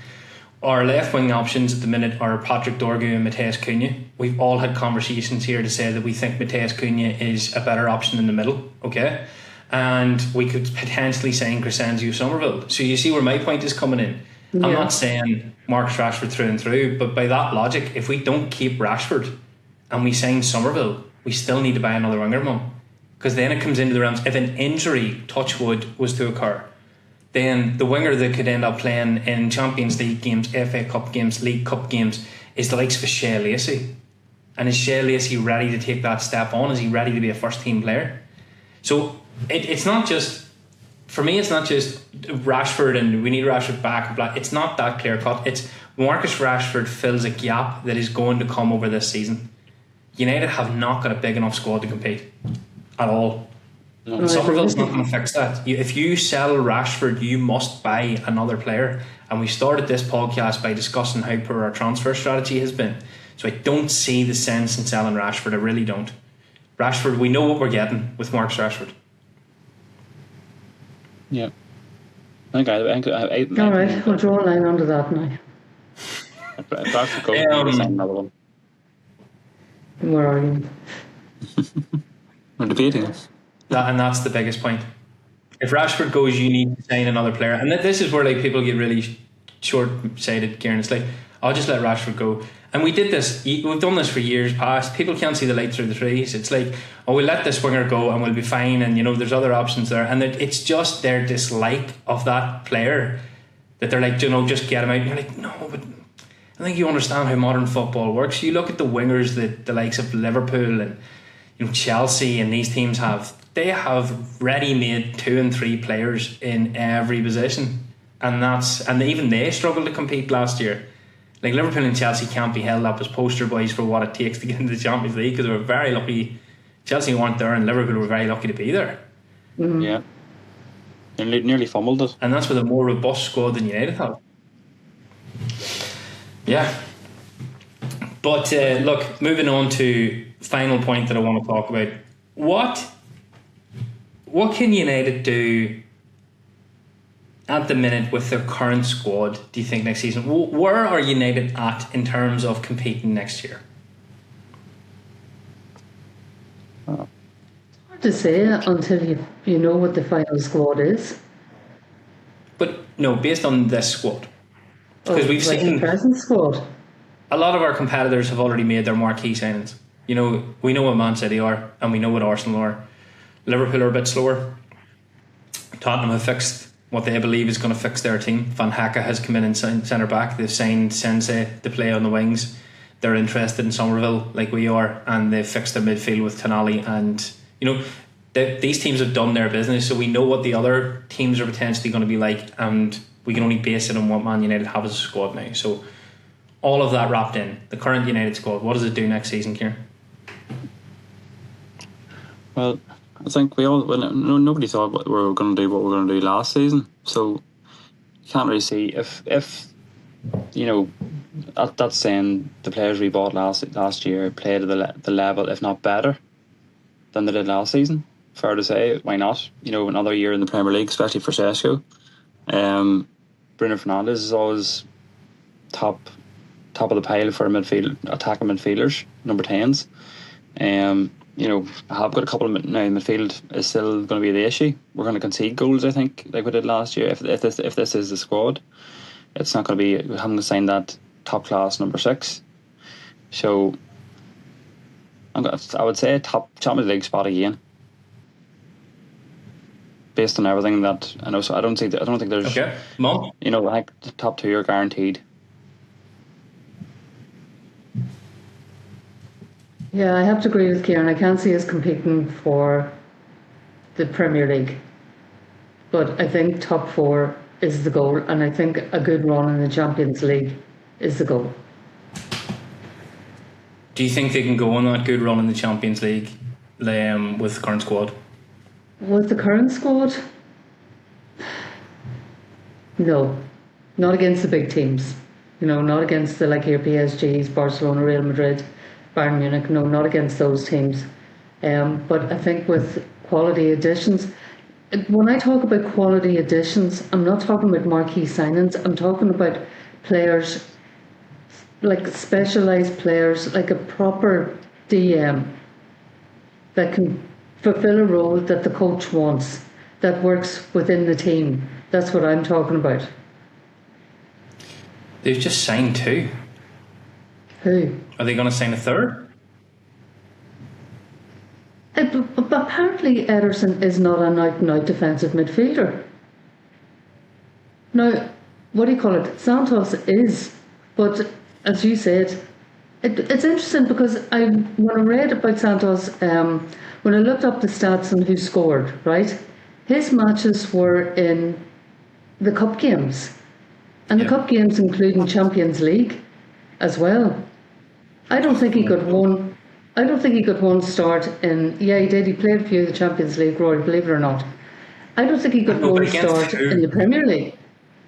Our left wing options at the minute are Patrick Dorgu and Matheus Cunha. We've all had conversations here to say that we think Matheus Cunha is a better option in the middle, okay? And we could potentially sign Crescencio Somerville. So you see where my point is coming in. Yeah. I'm not saying Marcus Rashford through and through, but by that logic, if we don't keep Rashford and we sign Somerville, we still need to buy another winger, Mum. Because then it comes into the realms, if an injury, touch wood, was to occur, then the winger that could end up playing in Champions League games, FA Cup games, League Cup games, is the likes of Shea Lacey. And is Shea Lacey ready to take that step on? Is he ready to be a first team player? So it's not just, for me, it's not just Rashford and we need Rashford back. It's not that clear cut. It's Marcus Rashford fills a gap that is going to come over this season. United have not got a big enough squad to compete at all. No. Somerville's not going to fix that. If you sell Rashford, you must buy another player. And we started this podcast by discussing how poor our transfer strategy has been. So I don't see the sense in selling Rashford. I really don't. Rashford, we know what we're getting with Marcus Rashford. Yeah. I think All right, we'll draw a line under that now. if Rashford goes, we'll sign another one. Where are you? We're debating. And that's the biggest point. If Rashford goes, you need to sign another player. And this is where like people get really short-sighted, Kieran. It's like, I'll just let Rashford go. And we did this, we've done this for years past. People can't see the light through the trees. It's like, oh, we'll let this winger go and we'll be fine. And, you know, there's other options there. And it's just their dislike of that player that they're like, you know, just get him out. And you're like, no, but I think you understand how modern football works. You look at the wingers that the likes of Liverpool and, you know, Chelsea and these teams have. They have ready-made 2 and 3 players in every position, and even they struggled to compete last year. Like Liverpool and Chelsea can't be held up as poster boys for what it takes to get into the Champions League because they were very lucky. Chelsea weren't there, and Liverpool were very lucky to be there. Mm-hmm. Yeah, they nearly fumbled it, and that's with a more robust squad than United have. Yeah, but look, moving on to final point that I want to talk about. What can United do at the minute with their current squad, do you think, next season? Where are United at in terms of competing next year? Hard to say until you know what the final squad is. But no, based on this squad. Because we've seen the present squad. A lot of our competitors have already made their marquee signings. You know, we know what Man City are and we know what Arsenal are. Liverpool are a bit slower. Tottenham have fixed what they believe is going to fix their team. Van Hecke has come in and centre back. They've signed Sensei to play on the wings. They're interested in Somerville like we are, and they've fixed their midfield with Tonali. And you know, these teams have done their business, so we know what the other teams are potentially going to be like, and we can only base it on what Man United have as a squad now. So all of that wrapped in the current United squad, what does it do next season, Kieran? Well, I think nobody thought we were going to do what we were going to do last season. So you can't really see if you know, that's saying the players we bought last year played at the level, if not better, than they did last season. Fair to say, why not? You know, another year in the Premier League, especially for Sesko. Bruno Fernandes is always top of the pile for attacking midfielders, number 10s. You know, I have got a couple of now. Midfield is still going to be the issue. We're going to concede goals, I think, like we did last year. If this is the squad, it's not going to be. We haven't signed that top class number 6. So I would say top Champions League spot again, based on everything that I know. So I don't think there's. Okay, Mom. You know, I think the top 2 are guaranteed. Yeah, I have to agree with Kieran. I can't see us competing for the Premier League. But I think top 4 is the goal, and I think a good run in the Champions League is the goal. Do you think they can go on that good run in the Champions League with the current squad? With the current squad? No. Not against the big teams. You know, not against the like your PSGs, Barcelona, Real Madrid, Bayern Munich. No, not against those teams. But I think with quality additions, when I talk about quality additions, I'm not talking about marquee signings. I'm talking about players, like specialised players, like a proper DM that can fulfil a role that the coach wants, that works within the team. That's what I'm talking about. They've just signed 2. Who? Are they going to sign a 3rd? But apparently Ederson is not an out-and-out defensive midfielder. Now, what do you call it? Santos is, but as you said, it's interesting because when I read about Santos, when I looked up the stats and who scored, right, his matches were in the cup games, and the cup games including Champions League as well. I don't think he got one. I don't think he got one start in. Yeah, he did. He played a few of the Champions League, Roy, believe it or not. I don't think he got one start in the Premier League.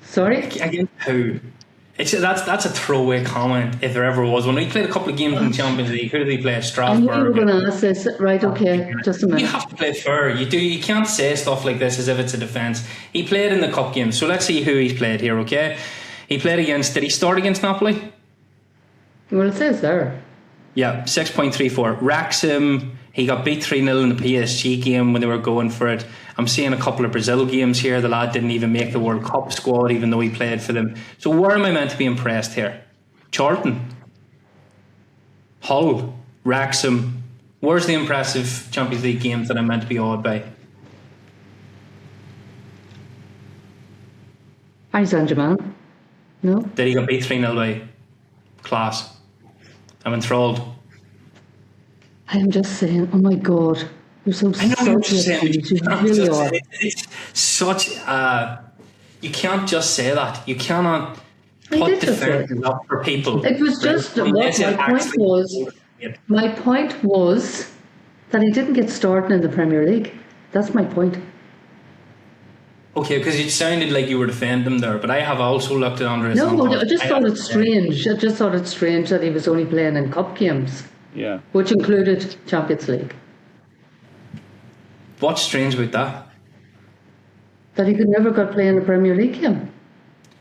Sorry? Against who? That's a throwaway comment if there ever was. When we played a couple of games in the Champions League, who did we play? I Strasbourg. knew you were going to ask this. Right, okay, just a You minute. have to play fair. You do. You can't say stuff like this as if it's a defence. He played in the cup games, so let's see who he's played here. Okay, he played against. Did he start against Napoli? Well, it says there. Yeah, 6.34. Wrexham, he got beat 3-0 in the PSG game when they were going for it. I'm seeing a couple of Brazil games here. The lad didn't even make the World Cup squad, even though he played for them. So where am I meant to be impressed here? Charlton, Hull, Wrexham. Where's the impressive Champions League games that I'm meant to be awed by? Paris Saint-Germain. No? Did he got beat 3-0 by? Class. I'm enthralled. I am just saying, oh my God. You're so I know you're just saying. You really are. It's such you can't just say that. You cannot I put did the just say fair up for people. It was just what my point was that he didn't get started in the Premier League. That's my point. Okay, because it sounded like you were defending him there, but I have also looked at Andre Santos. No, I just thought it's strange. I just thought it's strange that he was only playing in cup games. Yeah. Which included Champions League. What's strange about that? That he could never got play in a Premier League game.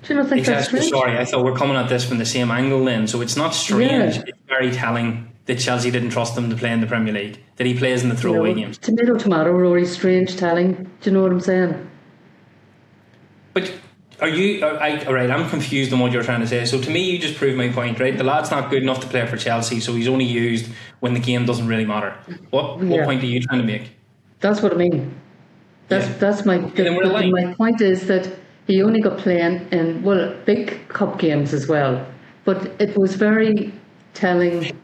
Do you not think that's strange? Sorry, I thought we're coming at this from the same angle then. So it's not strange, It's very telling that Chelsea didn't trust him to play in the Premier League. That he plays in the throwaway games. Tomato, Rory, strange telling. Do you know what I'm saying? But alright, I'm confused on what you're trying to say. So to me, you just proved my point, right? The lad's not good enough to play for Chelsea, so he's only used when the game doesn't really matter. What point are you trying to make? That's what I mean. That's my my point is that he only got playing in big cup games as well. But it was very telling,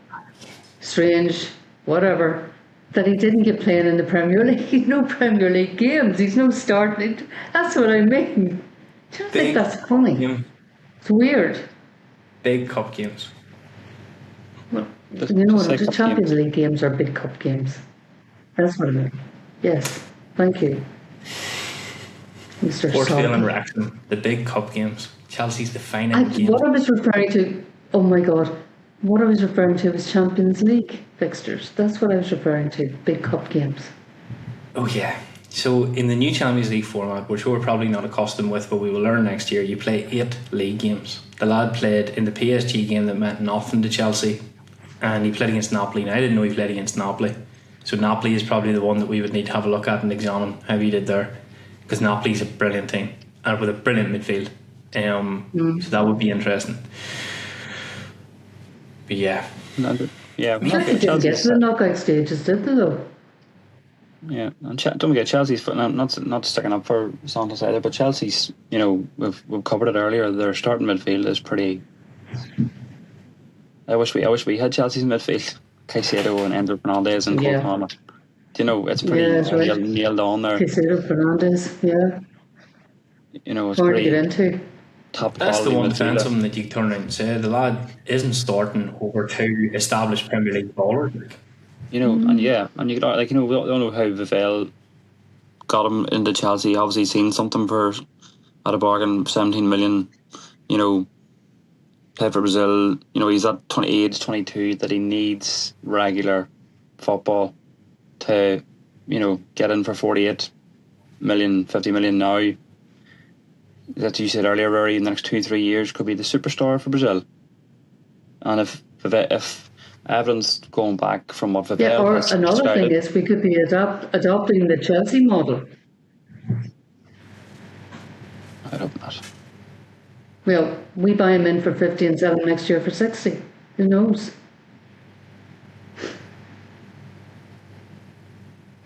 strange, whatever, that he didn't get playing in the Premier League. No Premier League games. He's no starting. That's what I mean. Do you think that's funny? Game. It's weird. Big cup games. Well, the Champions League games are big cup games. That's what I mean. Yes. Thank you, Mr. Portugal and Wrexham, the big cup games. Chelsea's defining game. What I was referring to, oh my God, what I was referring to was Champions League fixtures. That's what I was referring to, big cup games. Oh yeah. So in the new Champions League format, which we're probably not accustomed with, but we will learn next year, you play 8 league games. The lad played in the PSG game that meant nothing to Chelsea, and he played against Napoli. Now I didn't know he played against Napoli. So Napoli is probably the one that we would need to have a look at and examine how he did there, because Napoli's a brilliant team and with a brilliant midfield. So that would be interesting. But yeah, Chelsea didn't get to the knockout stages, did they though? Yeah, and don't forget Chelsea's not sticking up for Santos either, but Chelsea's, we've covered it earlier. Their starting midfield is pretty. I wish we had Chelsea's midfield. Caicedo and Enzo Fernandez and Cole Palmer. It's pretty nailed on there. Caicedo, Fernandez, yeah. It's hard to get into. Top that's the one midfielder. defensive that you turn around and say the lad isn't starting over 2 established Premier League ballers. And you could we all know how Vivel got him into Chelsea. Obviously, seen something for at a bargain, 17 million. Play for Brazil. He's at 28, 22 that he needs regular football to, get in for 48 million, 50 million now. That you said earlier, Rory, in the next 2-3 years could be the superstar for Brazil. And if evidence going back from what Vivel has another started, thing is we could be adopting the Chelsea model. I hope not. Well, we buy him in for 50 and sell him next year for 60. Who knows?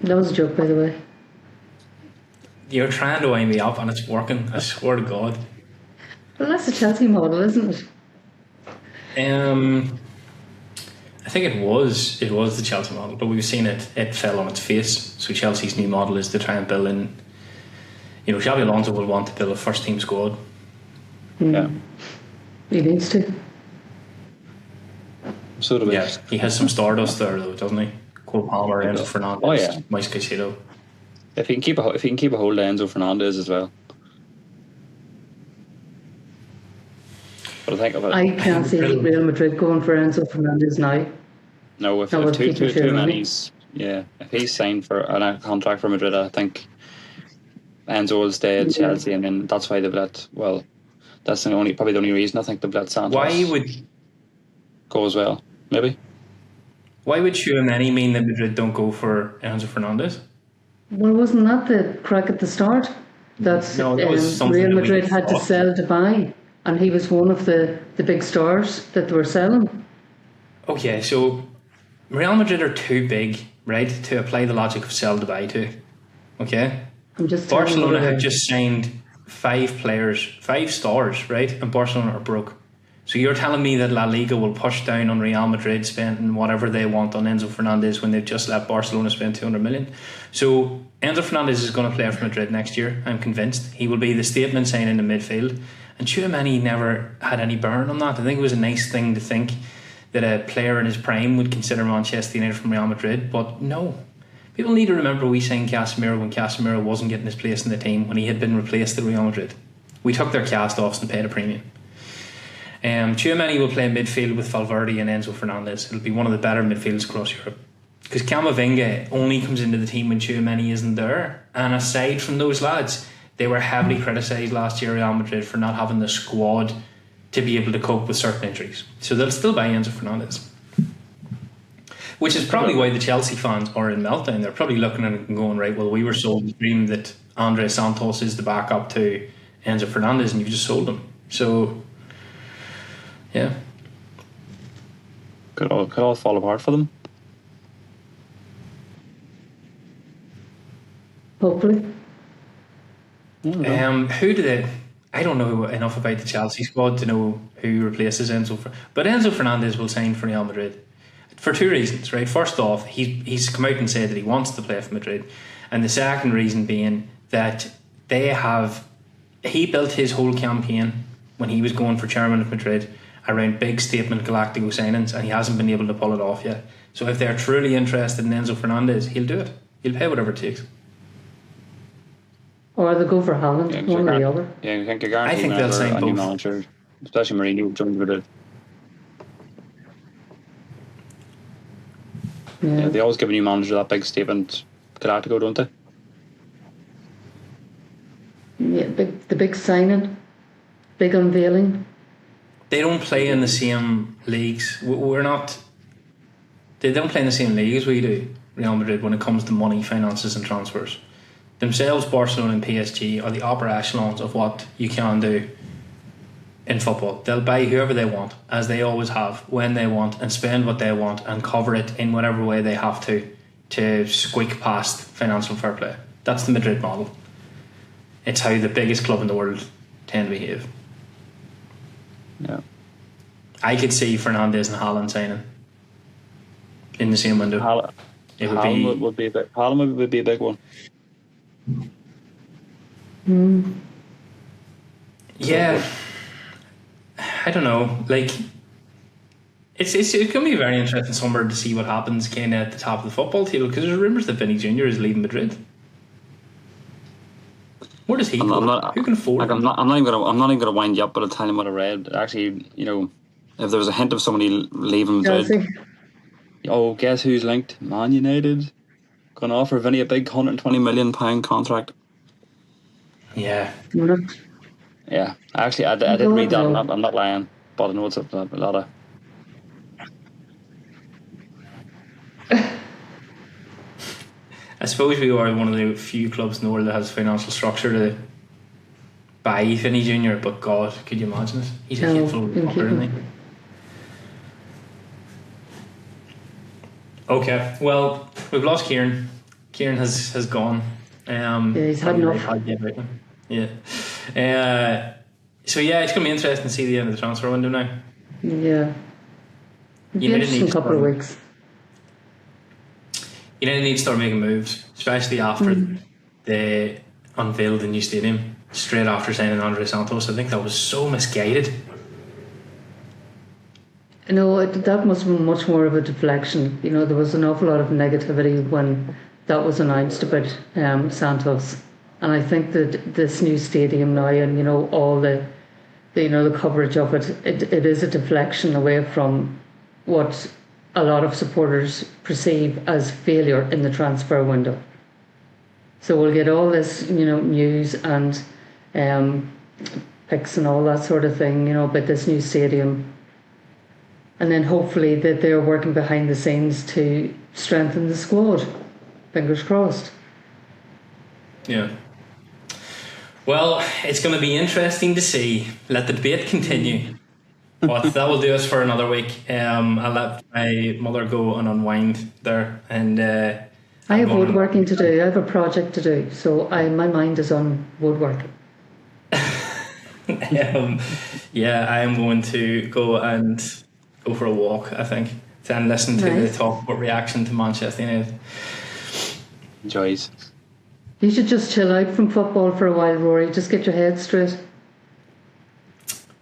That was a joke, by the way. You're trying to wind me up and it's working, I swear to God. Well, that's the Chelsea model, isn't it? I think it was the Chelsea model, but we've seen it fell on its face. So Chelsea's new model is to try and build in. Xabi Alonso will want to build a first team squad. Yeah, he needs to. So do we. Yeah, he has some stardust there though, doesn't he? Cole Palmer, Enzo Fernandez, Moise Caicedo. If he can keep a hold of Enzo Fernandez as well. But I think of it. I can't see Real Madrid going for Enzo Fernandez now. No, if That would too keep him many's, yeah, if he's signed for a contract for Madrid, I think Enzo will stay at Chelsea, and then that's why they've let. Well, that's probably the only reason I think they've let Santos go as well. Maybe. Why would Tchouaméni mean that Madrid don't go for Enzo Fernandez? Well, wasn't that the crack at the start? That was something Real that we Madrid had to thought. sell to buy, and he was one of the big stars that they were selling. Okay, so Real Madrid are too big, right, to apply the logic of sell to buy to. Okay? I'm just telling you Barcelona what have just signed 5 stars, right? And Barcelona are broke. So you're telling me that La Liga will push down on Real Madrid spending whatever they want on Enzo Fernandez when they've just let Barcelona spend 200 million? So Enzo Fernandez is going to play for Madrid next year, I'm convinced. He will be the statement sign in the midfield. And Tchouaméni never had any burn on that. I think it was a nice thing to think that a player in his prime would consider Manchester United from Real Madrid, but no. People need to remember we signed Casemiro when Casemiro wasn't getting his place in the team, when he had been replaced at Real Madrid. We took their cast-offs and paid a premium. Tchouaméni will play midfield with Valverde and Enzo Fernandez. It'll be one of the better midfields across Europe. Because Camavinga only comes into the team when Tchouaméni isn't there. And aside from those lads, they were heavily criticised last year, Real Madrid, for not having the squad to be able to cope with certain injuries. So they'll still buy Enzo Fernandez. Which is probably why the Chelsea fans are in meltdown. They're probably looking at it and going, right, well, we were sold the dream that Andre Santos is the backup to Enzo Fernandez, and you've just sold him. So, yeah. Could all fall apart for them. Hopefully. Who do they... I don't know enough about the Chelsea squad to know who replaces Enzo. But Enzo Fernandez will sign for Real Madrid for 2 reasons, right? First off, he's come out and said that he wants to play for Madrid, and the second reason being that he built his whole campaign when he was going for chairman of Madrid around big statement Galactico signings, and he hasn't been able to pull it off yet. So if they're truly interested in Enzo Fernandez, he'll do it. He'll pay whatever it takes. Or they'll go for Haaland, one or the other. Yeah, you think you're guaranteed. I think they'll sign a new both. manager, especially Mourinho joined Madrid. Yeah, they always give a new manager that big statement Galactico, don't they? Yeah, the big signing, big unveiling. They don't play in the same leagues. We're not. They don't play in the same league as we do, Real Madrid, when it comes to money, finances, and transfers. Themselves, Barcelona and PSG are the upper echelons of what you can do in football. They'll buy whoever they want, as they always have, when they want, and spend what they want, and cover it in whatever way they have to squeak past financial fair play. That's the Madrid model. It's how the biggest club in the world tend to behave. Yeah. I could see Fernandez and Haaland signing in the same window. Haaland would be a big one. Yeah, I don't know. Like, it's going to be a very interesting summer to see what happens kind of at the top of the football table, because there's rumours that Vinny Jr. is leaving Madrid. Where does he go? Who can afford him? I'm not even gonna wind you up, but I'll tell you what I read. Actually, if there was a hint of somebody leaving Madrid, guess who's linked? Man United. Going to offer Vinny a big £120 million contract. Yeah. Yeah. Actually, I did read that. I'm not lying, but I know it's a lot of. I suppose we are one of the few clubs in the world that has financial structure to buy Vinny Jr. But God, could you imagine it? He's a hateful fucker, isn't he? Okay, well, we've lost Kieran. Kieran has gone. Yeah, he's had enough. Yeah. So yeah, it's going to be interesting to see the end of the transfer window now. Yeah. It'll be interesting couple of weeks. You need to start making moves, especially after they unveiled the new stadium straight after signing Andre Santos. I think that was so misguided. No, that must have been much more of a deflection. There was an awful lot of negativity when that was announced about Santos. And I think that this new stadium now and, all the the coverage of it, it is a deflection away from what a lot of supporters perceive as failure in the transfer window. So we'll get all this, news and pics and all that sort of thing, about this new stadium. And then hopefully that they're working behind the scenes to strengthen the squad. Fingers crossed. Yeah. Well, it's going to be interesting to see. Let the debate continue. But that will do us for another week. I'll let my mother go and unwind there. And I have woodworking to do. I have a project to do. So my mind is on woodworking. Yeah, I am going to go for a walk, I think, and listen to the talk about reaction to Manchester United. Enjoys. You should just chill out from football for a while, Rory. Just get your head straight.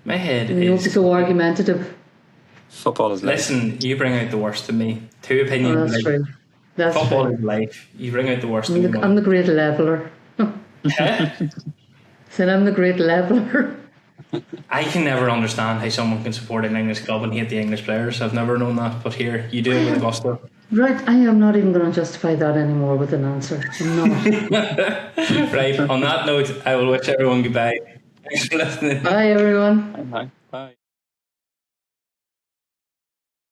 My head and you don't be so argumentative. Football is life. Listen, you bring out the worst in me. Two opinions. Oh, that's true. That's football true. is life. You bring out the worst in me. I'm the great leveller. Said I'm the great leveller. I can never understand how someone can support an English club and hate the English players. I've never known that, but here, you do it with gusto. Right, I am not even going to justify that anymore with an answer. I'm not. Right, on that note, I will wish everyone goodbye. Thanks for listening. Bye, everyone. Bye. Bye.